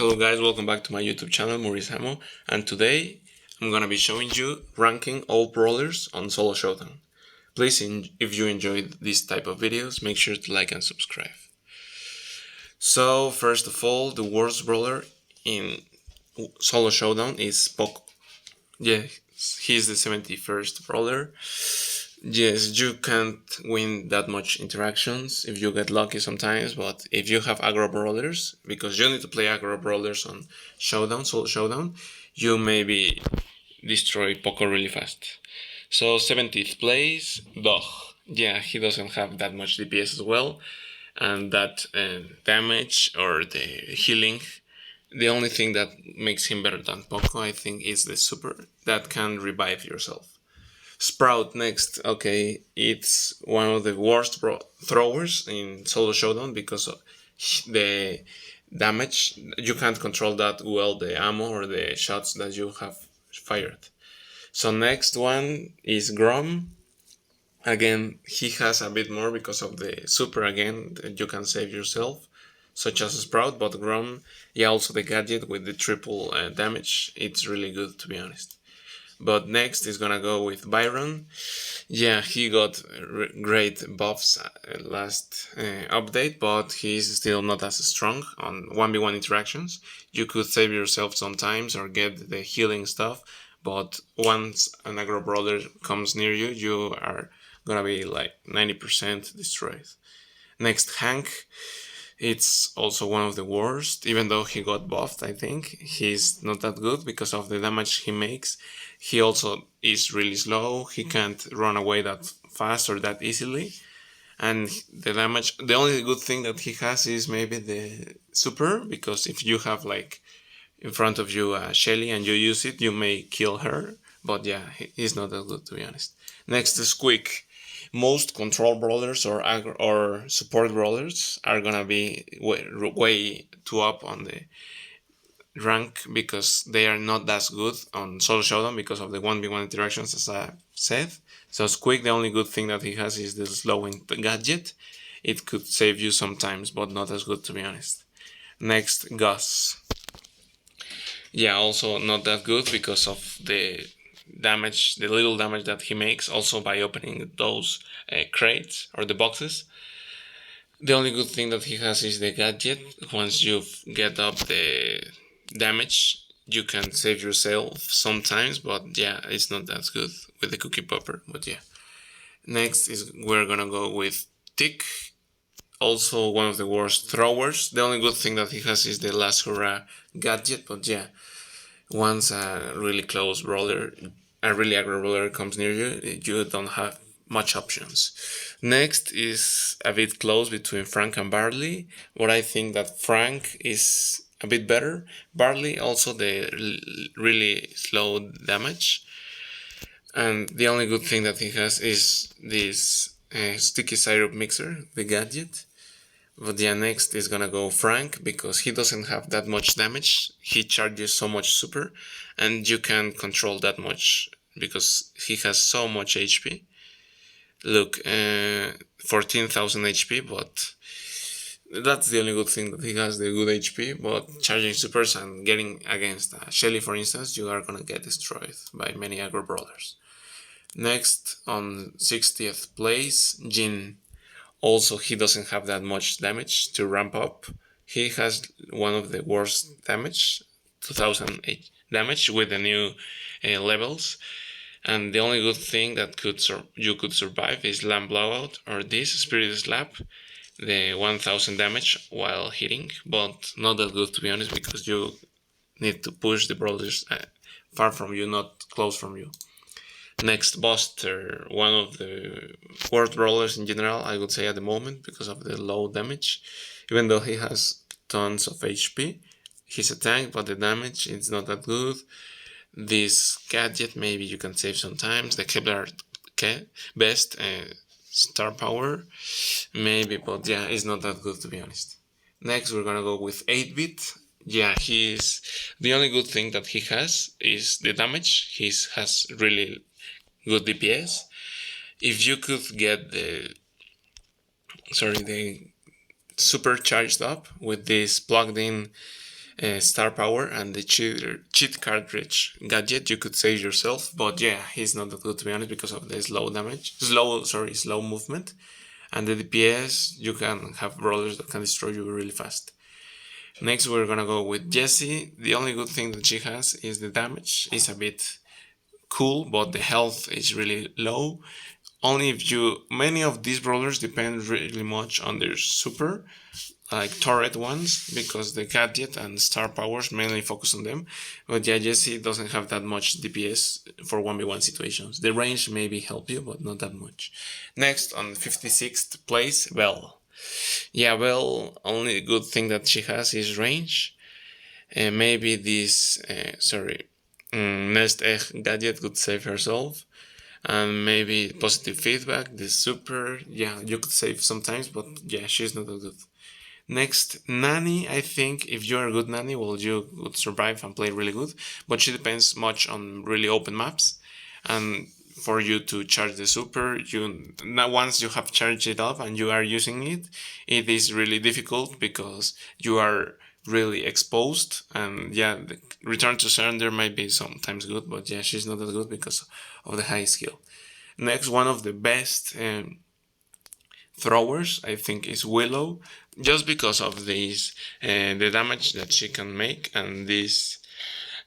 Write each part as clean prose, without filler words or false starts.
Hello guys, welcome back to my YouTube channel, Maurice Hamo, and today I'm gonna be showing you ranking all brawlers on Solo Showdown. Please, if you enjoyed this type of videos, make sure to like and subscribe. So, first of all, the worst brawler in Solo Showdown is Poco. Yeah, he's the 71st brawler. Yes, you can't win that much interactions if you get lucky sometimes, but if you have aggro brawlers, because you need to play aggro brawlers on Showdown, Solo Showdown, you maybe destroy Poco really fast. So 70th place, Dog. Yeah, he doesn't have that much DPS as well, and that damage or the healing. The only thing that makes him better than Poco, I think, is the super that can revive yourself. Sprout next. Okay, it's one of the worst throwers in Solo Showdown because of the damage. You can't control that well, the ammo or the shots that you have fired. So next one is Grom. Again, he has a bit more because of the super again that you can save yourself, such as Sprout, but Grom, yeah, also the gadget with the triple damage. It's really good, to be honest. But next is gonna go with Byron. Yeah, he got great buffs last update, but he's still not as strong on 1v1 interactions. You could save yourself sometimes or get the healing stuff, but once an aggro brawler comes near you, you are gonna be like 90% destroyed. Next, Hank. It's also one of the worst, even though he got buffed, I think. He's not that good because of the damage he makes. He also is really slow, he can't run away that fast or that easily. And the damage, the only good thing that he has is maybe the super, because if you have like in front of you Shelly and you use it, you may kill her. But yeah, he's not that good, to be honest. Next is Squeak. Most control brawlers or support brawlers are gonna be way too up on the rank because they are not that good on Solo Showdown because of the 1v1 interactions, as I said. So Squeak, the only good thing that he has is the slowing gadget. It could save you sometimes, but not as good, to be honest. Next, Gus. Yeah, also not that good because of the damage, the little damage that he makes, also by opening those crates or the boxes. The only good thing that he has is the gadget. Once you get up the damage, you can save yourself sometimes, but yeah, it's not that good with the cookie popper, but yeah. Next is we're gonna go with Tick, also one of the worst throwers. The only good thing that he has is the last hurrah gadget, but yeah, once a really close brawler, a really aggro brawler comes near you, you don't have much options. Next is a bit close between Frank and Barley, but I think that Frank is a bit better. Barley also the really slow damage, and the only good thing that he has is this sticky syrup mixer, the gadget. But yeah, next is gonna go Frank because he doesn't have that much damage. He charges so much super, and you can't control that much because he has so much HP. Look, 14,000 HP, but that's the only good thing that he has, the good HP. But charging supers and getting against Shelly, for instance, you are gonna get destroyed by many aggro brawlers. Next, on 60th place, Jin. Also, he doesn't have that much damage to ramp up. He has one of the worst damage, 2008 damage with the new levels. And the only good thing that you could survive is Lamb Blowout or this Spirit Slap, the 1000 damage while hitting, but not that good, to be honest, because you need to push the brawlers far from you, not close from you. Next, Buster, one of the worst brawlers in general, I would say at the moment, because of the low damage. Even though he has tons of HP, he's a tank, but the damage is not that good. This gadget, maybe you can save sometimes. The Kevlar best star power, maybe, but yeah, it's not that good, to be honest. Next, we're gonna go with 8-bit. Yeah, he's the only good thing that he has is the damage. He has really good DPS. If you could get the super charged up with this plugged in star power and the cheat cartridge gadget, you could save yourself. But yeah, he's not that good to be honest because of the slow movement, and the DPS. You can have brawlers that can destroy you really fast. Next, we're gonna go with Jessie. The only good thing that she has is the damage. It's a bit cool, but the health is really low. Only if you many of these brawlers depend really much on their super, like turret ones, because the gadget and star powers mainly focus on them. But yeah, Jesse doesn't have that much DPS for 1v1 situations. The range maybe help you, but not that much. Next, on 56th place, Belle. Yeah, Belle, only good thing that she has is range. Maybe this, Nest Egg gadget could save herself. And maybe positive feedback, the super, yeah, you could save sometimes, but yeah, she's not that good. Next, Nanny, I think if you're a good Nanny, well, you would survive and play really good, but she depends much on really open maps. And for you to charge the super, now once you have charged it up and you are using it, it is really difficult because you are really exposed. And yeah, the return to surrender might be sometimes good, but yeah, she's not that good because of the high skill. Next, one of the best throwers, I think, is Willow, just because of this, the damage that she can make, and this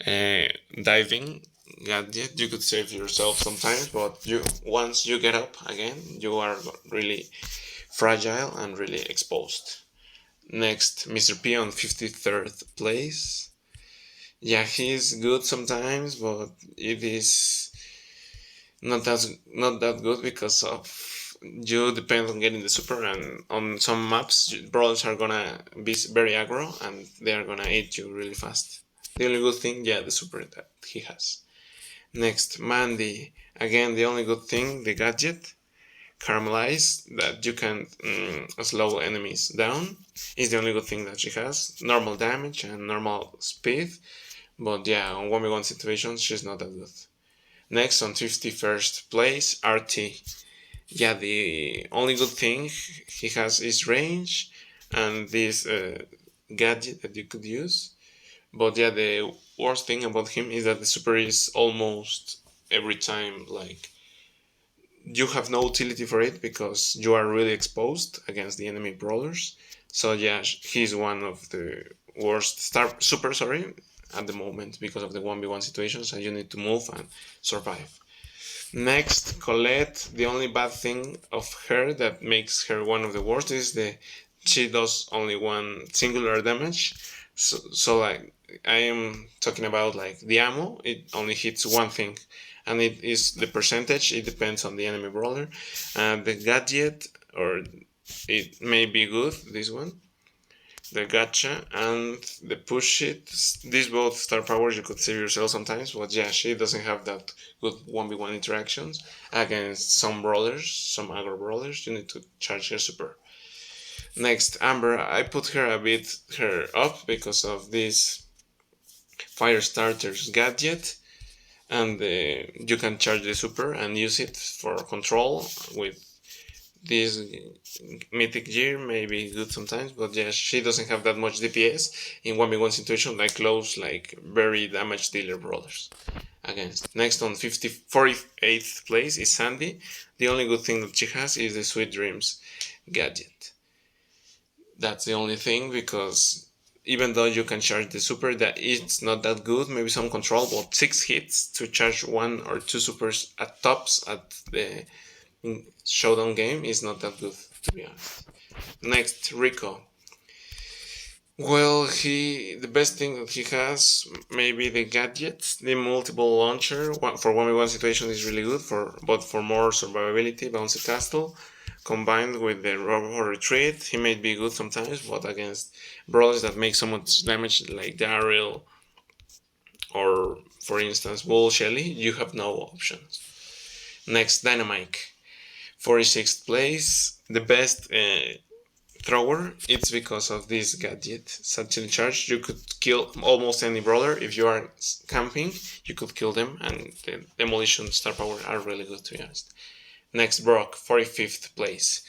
diving gadget. You could save yourself sometimes, but once you get up again, you are really fragile and really exposed. Next, Mr. P on 53rd place. Yeah, he's good sometimes, but it is not that good because of you depend on getting the super, and on some maps brawlers are gonna be very aggro and they are gonna eat you really fast. The only good thing, yeah, the super that he has. Next, Mandy. Again, the only good thing, the gadget caramelize, that you can slow enemies down, is the only good thing that she has. Normal damage and normal speed, but yeah, on 1v1 situations she's not that good. Next, on 51st place, RT. Yeah, the only good thing he has is range and this gadget that you could use. But yeah, the worst thing about him is that the super is almost every time like you have no utility for it because you are really exposed against the enemy brawlers. So yeah, he's one of the worst super, at the moment because of the 1v1 situations and you need to move and survive. Next, Colette. The only bad thing of her that makes her one of the worst is she does only one singular damage. So like I am talking about like the ammo, it only hits one thing, and it is the percentage. It depends on the enemy brawler. The gadget, or it may be good. This one, the gacha and the push it. These both star powers you could save yourself sometimes, but yeah, she doesn't have that good 1v1 interactions against some brawlers, some aggro brawlers. You need to charge her super. Next, Amber. I put her a bit up because of this fire starters gadget, and you can charge the super and use it for control with this mythic gear. May be good sometimes, but yeah, she doesn't have that much DPS in 1v1 situation like close, like very damage dealer brawlers against. Next, on 48th place is Sandy. The only good thing that she has is the Sweet Dreams gadget. That's the only thing, because even though you can charge the super, that it's not that good. Maybe some control, but 6 hits to charge 1 or 2 supers at tops at the Showdown game is not that good, to be honest. Next, Rico. Well, the best thing that he has, maybe the gadgets, the multiple launcher for 1v1 situation is really good, but for more survivability, bouncy castle, combined with the robo retreat, he may be good sometimes, but against brawlers that make so much damage like Daryl or, for instance, Bull Shelly, you have no options. Next, Dynamite. 46th place, the best thrower. It's because of this gadget, Satchel Charge. You could kill almost any brawler. If you are camping, you could kill them, and the Demolition Star Power are really good, to be honest. Next, Brock, 45th place.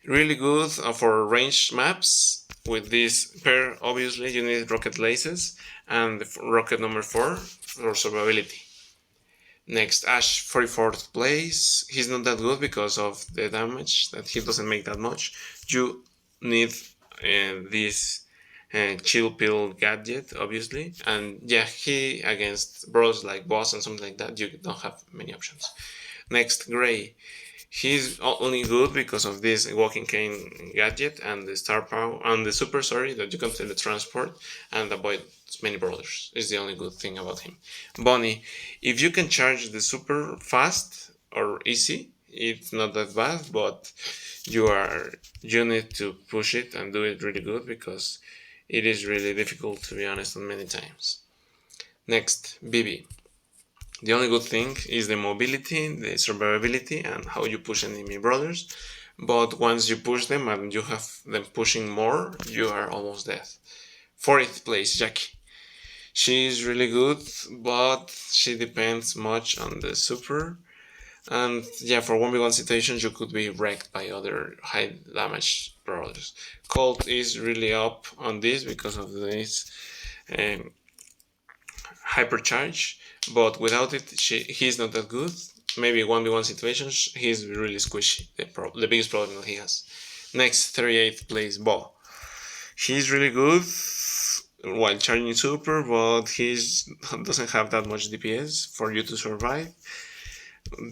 Really good for ranged maps. With this pair, obviously, you need rocket laces and rocket number 4 for survivability. Next, Ash, 44th place. He's not that good because of the damage, that he doesn't make that much. You need this chill pill gadget, obviously. And yeah, he against bros like boss and something like that, you don't have many options. Next, Gray. He's only good because of this walking cane gadget and the star power and the super, sorry, that you can teletransport and avoid many brawlers. Is the only good thing about him. Bonnie, if you can charge the super fast or easy, it's not that bad, but you need to push it and do it really good because it is really difficult, to be honest, on many times. Next, Bibi. The only good thing is the mobility, the survivability, and how you push enemy brawlers. But once you push them and you have them pushing more, you are almost dead. 4th place, Jackie. She is really good, but she depends much on the super. And yeah, for 1v1 situations, you could be wrecked by other high damage brawlers. Colt is really up on this because of this um, hypercharge, but without it, he's not that good. Maybe 1v1 situations, he's really squishy. The biggest problem that he has. Next, 38th place, Bo. He's really good while charging super, but he doesn't have that much DPS for you to survive.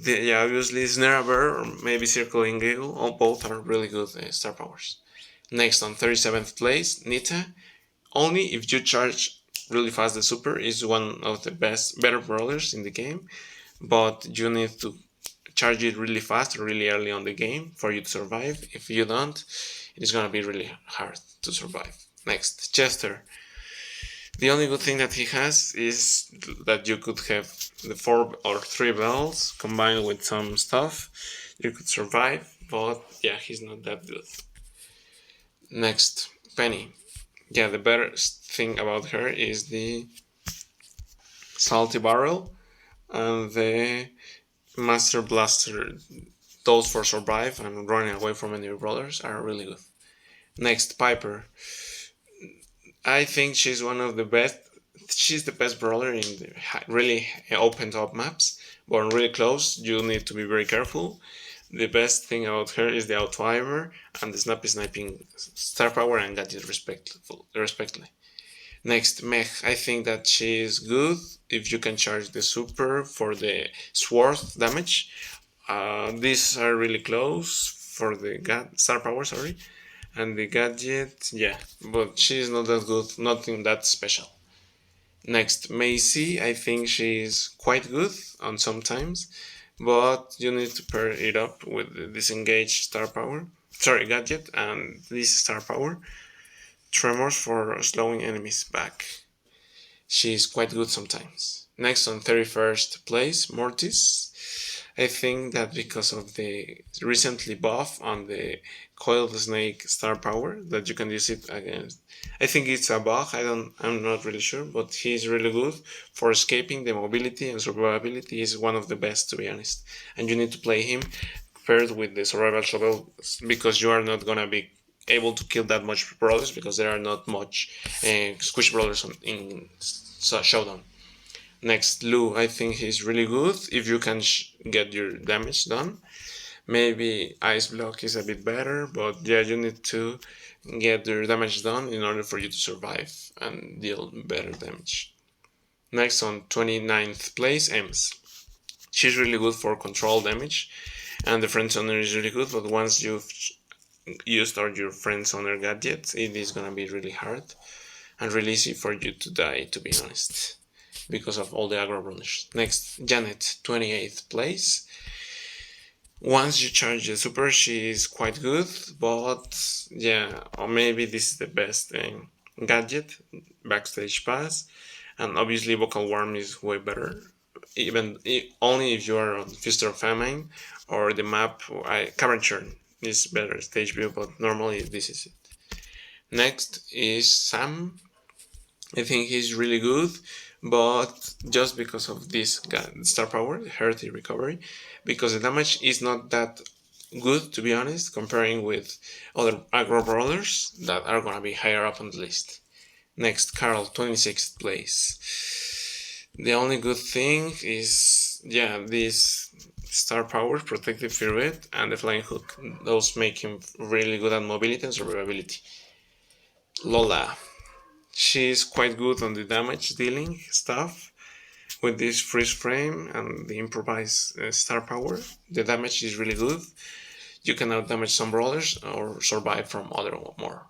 Yeah, obviously Snare Bear or maybe Circling Eagle, all both are really good star powers. Next, on 37th place, Nita. Only if you charge really fast the super is one of the better brawlers in the game, but you need to charge it really fast, really early on the game for you to survive. If you don't, it's gonna be really hard to survive. Next, Chester. The only good thing that he has is that you could have the 4 or 3 bells combined with some stuff. You could survive, but yeah, he's not that good. Next, Penny. Yeah, the best thing about her is the salty barrel and the master blaster. Those for survive and running away from enemy brawlers are really good. Next, Piper. I think she's one of the best. She's the best brawler in the really open top maps, but on really close, you need to be very careful. The best thing about her is the auto-aimer and the snappy sniping star power and gadget respectively. Next, Mech. I think that she is good if you can charge the super for the sword damage. These are really close for the star power, sorry. And the gadget, yeah, but she's not that good, nothing that special. Next, Macy. I think she's quite good on sometimes, but you need to pair it up with the disengage star power, sorry, gadget, and this star power. Tremors for slowing enemies back. She's quite good sometimes. Next, on 31st place, Mortis. I think that because of the recently buff on the coiled snake star power, that you can use it against. I think it's a bug. I'm not really sure, but he's really good for escaping. The mobility and survivability is one of the best, to be honest. And you need to play him paired with the survival shovel because you are not gonna be able to kill that much brawlers because there are not much squish brawlers in Showdown. Next, Lou. I think he's really good if you can get your damage done. Maybe Ice Block is a bit better, but yeah, you need to get your damage done in order for you to survive and deal better damage. Next, on 29th place, Ems. She's really good for control damage, and the Friend Zoner is really good, but once you've used all your Friend Zoner gadgets, it is gonna be really hard and really easy for you to die, to be honest, because of all the aggro runners. Next, Janet, 28th place. Once you charge the super, she is quite good, but yeah, or maybe this is the best gadget, backstage pass, and obviously vocal worm is way better. Even only if you are on Fist of Famine or the map, Cavern Churn is better stage view, but normally this is it. Next is Sam. I think he's really good, but just because of this star power, healthy recovery, because the damage is not that good, to be honest, comparing with other aggro brawlers that are gonna be higher up on the list. Next, Carl, 26th place. The only good thing is, yeah, this star power, protective pirouette, and the flying hook. Those make him really good at mobility and survivability. Lola, she's quite good on the damage dealing stuff with this freeze frame and the improvised star power. The damage is really good. You can out damage some brawlers or survive from other more.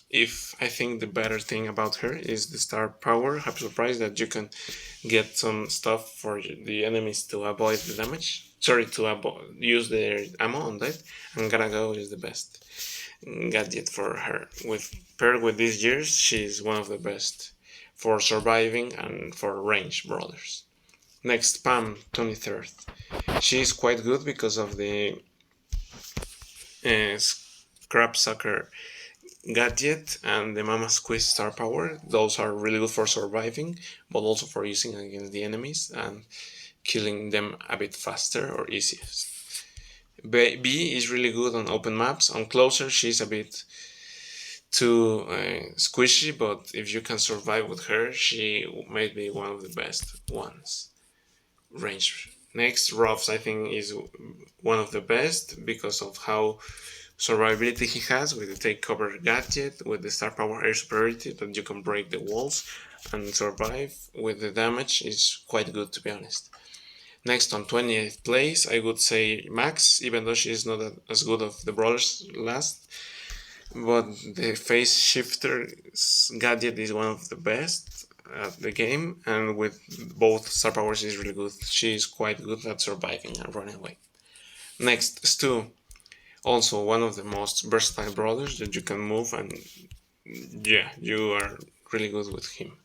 If I think the better thing about her is the star power, I'm surprised that you can get some stuff for the enemies to avoid the damage. Sorry, to use their ammo on that. And Gotta Go is the best gadget for her. With paired with these gears, she's one of the best for surviving and for range brawlers. Next, Pam, 23rd. She's quite good because of the Scrap Sucker gadget and the Mama Squeeze star power. Those are really good for surviving, but also for using against the enemies and killing them a bit faster or easiest. B is really good on open maps. On closer, she's a bit too squishy, but if you can survive with her, she may be one of the best ones. Range. Next, Ruffs, I think, is one of the best because of how survivability he has with the take cover gadget, with the star power air superiority that you can break the walls and survive with the damage is quite good, to be honest. Next, on 28th place, I would say Max, even though she is not as good of the brawlers last, but the phase shifter gadget is one of the best at the game, and with both star powers is really good. She is quite good at surviving and running away. Next, Stu, also one of the most versatile brawlers that you can move, and yeah, you are really good with him.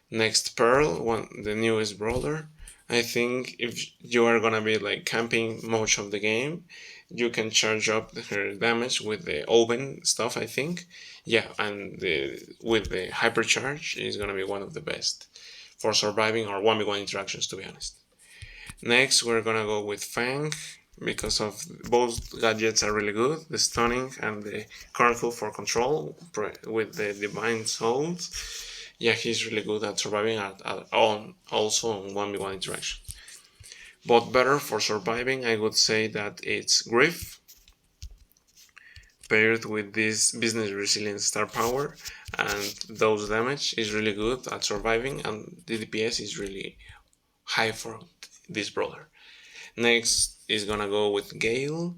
Next, Pearl, the newest brawler. I think if you are gonna be like camping much of the game, you can charge up her damage with the oven stuff, I think. Yeah, and with the hypercharge is gonna be one of the best for surviving or 1v1 interactions, to be honest. Next, we're gonna go with Fang because of both gadgets are really good. The stunning and the cornful for control with the divine souls. Yeah, he's really good at surviving also on 1v1 interaction. But better for surviving, I would say that it's Griff paired with this business resilience star power, and those damage is really good at surviving, and the DPS is really high for this brawler. Next is gonna go with Gale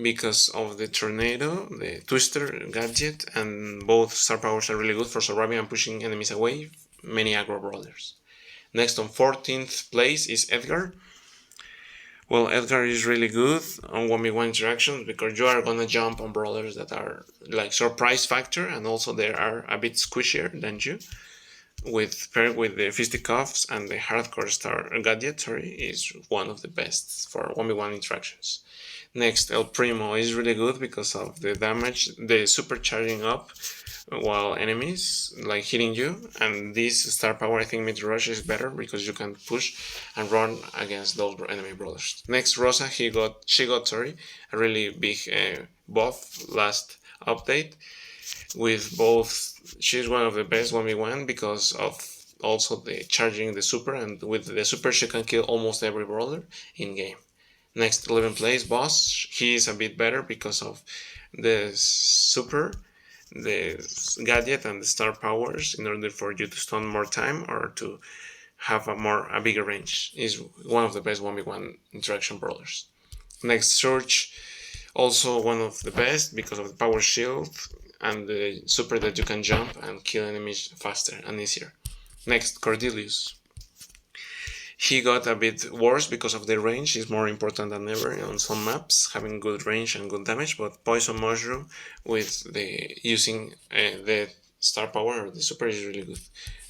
because of the tornado, the twister gadget, and both star powers are really good for surviving and pushing enemies away, many aggro brawlers. Next on 14th place is Edgar. Well, Edgar is really good on 1v1 interactions because you are gonna jump on brawlers that are like surprise factor, and also they are a bit squishier than you. Paired with the fisticuffs and the hardcore star gadget, is one of the best for 1v1 interactions. Next, El Primo is really good because of the damage, the supercharging up while enemies like hitting you, and this star power I think mid rush is better because you can push and run against those enemy brawlers. Next, Rosa, she got a really big buff last update with both. She's one of the best 1v1 because of also the charging the super, and with the super she can kill almost every brawler in game. Next, 11th place, Boss. He is a bit better because of the super, the gadget, and the star powers in order for you to stun more time or to have a bigger range. Is one of the best 1v1 interaction brawlers. Next, Surge, also one of the best because of the power shield and the super that you can jump and kill enemies faster and easier. Next, Cordelius. He got a bit worse because of the range. Is more important than ever on some maps, having good range and good damage. But Poison Mushroom with the using the star power or the super is really good.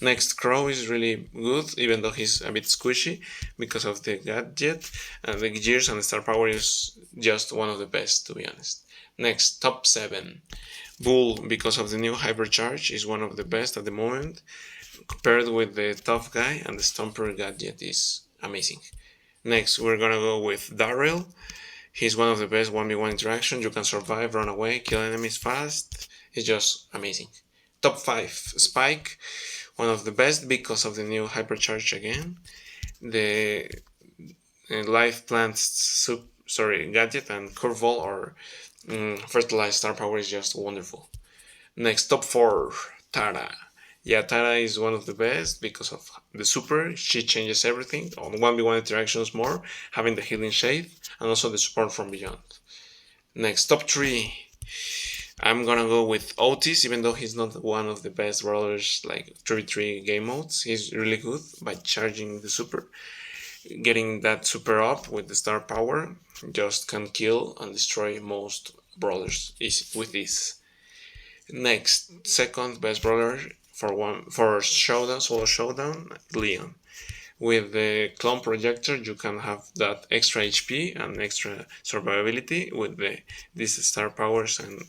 Next, Crow is really good, even though he's a bit squishy because of the gadget. The gears and the star power is just one of the best, to be honest. Next, top 7. Bull, because of the new hypercharge, is one of the best at the moment. Paired with the tough guy and the stomper gadget is amazing. Next, we're gonna go with Darrell. He's one of the best 1v1 interactions. You can survive, run away, kill enemies fast. It's just amazing. Top 5 Spike, one of the best because of the new hypercharge again. The life plants gadget and curveball or fertilized star power is just wonderful. Next, top 4 Tara. Yeah, Tara is one of the best because of the super. She changes everything on 1v1 interactions more, having the healing shade and also the support from beyond. Next, top 3. I'm gonna go with Otis, even though he's not one of the best brawlers like 3v3 game modes. He's really good by charging the super. Getting that super up with the star power just can kill and destroy most brawlers with this. Next, second best brawler for Showdown, solo Showdown, Leon. With the clone projector, you can have that extra HP and extra survivability with this star powers, and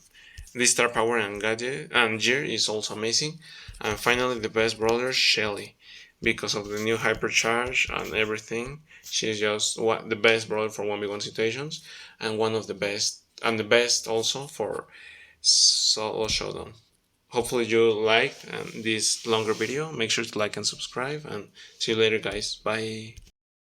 this star power and gadget and gear is also amazing. And finally, the best brawler, Shelly, because of the new hypercharge and everything. She's just the best brawler for 1v1 situations and one of the best, and the best also for solo Showdown. Hopefully you liked this longer video. Make sure to like and subscribe, and see you later, guys. Bye.